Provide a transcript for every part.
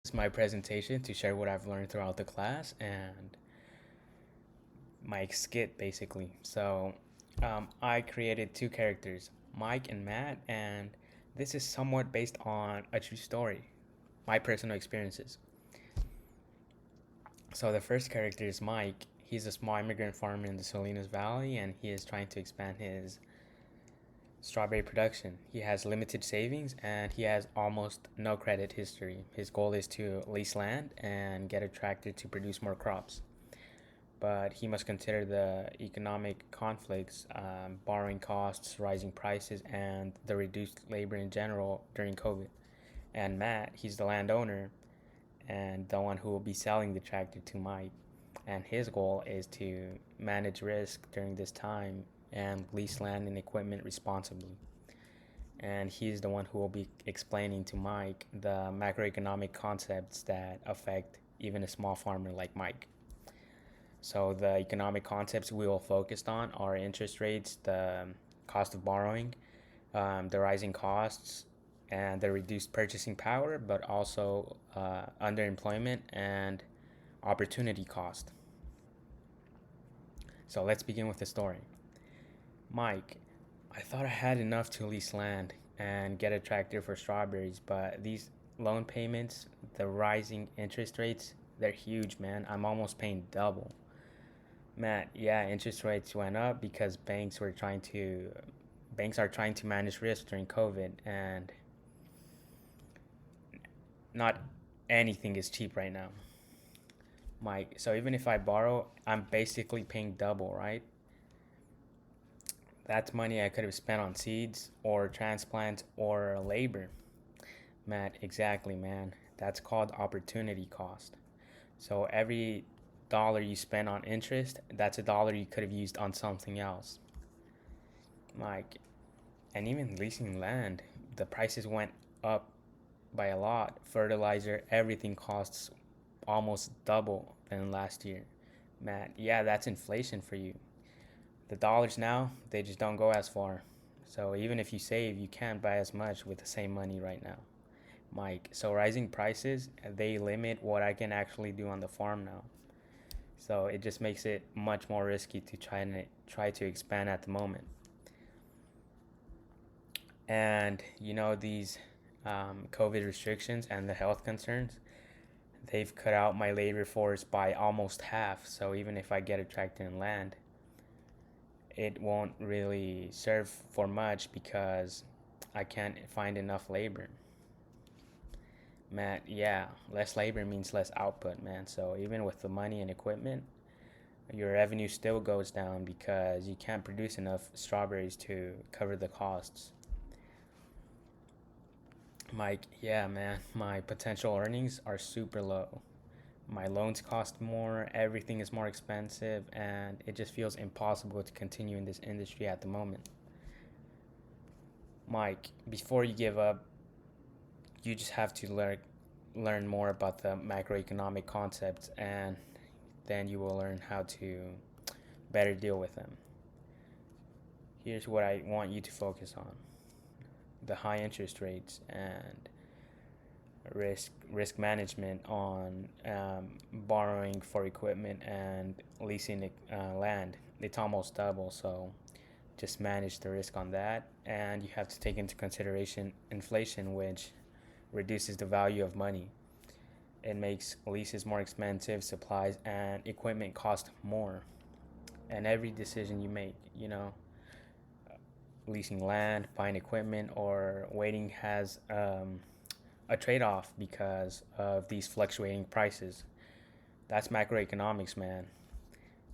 This is my presentation to share what I've learned throughout the class and my skit basically. I created two characters, Mike and Matt, and this is somewhat based on a true story, my personal experiences. So the first character is Mike. He's a small immigrant farmer in the Salinas Valley, and he is trying to expand his strawberry production. He has limited savings and he has almost no credit history. His goal is to lease land and get a tractor to produce more crops. But he must consider the economic conflicts, borrowing costs, rising prices, and the reduced labor in general during COVID. And Matt, he's the landowner and the one who will be selling the tractor to Mike. And his goal is to manage risk during this time and lease land and equipment responsibly. And he's the one who will be explaining to Mike the macroeconomic concepts that affect even a small farmer like Mike. So the economic concepts we will focus on are interest rates, the cost of borrowing, the rising costs, and the reduced purchasing power, but also underemployment and opportunity cost. So let's begin with the story. Mike, I thought I had enough to lease land and get a tractor for strawberries, but these loan payments, the rising interest rates, they're huge, man. I'm almost paying double. Matt, yeah, interest rates went up because banks are trying to manage risk during COVID, and not anything is cheap right now. Mike, so even if I borrow, I'm basically paying double, right? That's money I could have spent on seeds or transplants or labor. Matt, exactly, man. That's called opportunity cost. So every dollar you spend on interest, that's a dollar you could have used on something else. Like, and even leasing land, the prices went up by a lot. Fertilizer, everything costs almost double than last year. Matt, yeah, that's inflation for you. The dollars now, they just don't go as far. So even if you save, you can't buy as much with the same money right now. Mike, so rising prices, they limit what I can actually do on the farm now. So it just makes it much more risky to try to expand at the moment. And these COVID restrictions and the health concerns, they've cut out my labor force by almost half. So even if I get a tractor and land, it won't really serve for much because I can't find enough labor. Matt, yeah, less labor means less output, man. So even with the money and equipment, your revenue still goes down because you can't produce enough strawberries to cover the costs. Mike, yeah, man, my potential earnings are super low. My loans cost more, everything is more expensive, and it just feels impossible to continue in this industry at the moment. Mike, before you give up, you just have to learn more about the macroeconomic concepts, and then you will learn how to better deal with them. Here's what I want you to focus on: the high interest rates and risk management on borrowing for equipment and leasing land. It's almost double, so just manage the risk on that. And you have to take into consideration inflation, which reduces the value of money. It makes leases more expensive, supplies and equipment cost more. And every decision you make, leasing land, buying equipment, or waiting has a trade off because of these fluctuating prices. That's macroeconomics, man.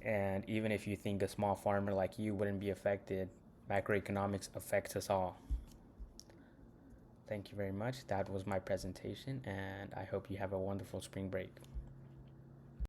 And even if you think a small farmer like you wouldn't be affected, macroeconomics affects us all. Thank you very much. That was my presentation, and I hope you have a wonderful spring break.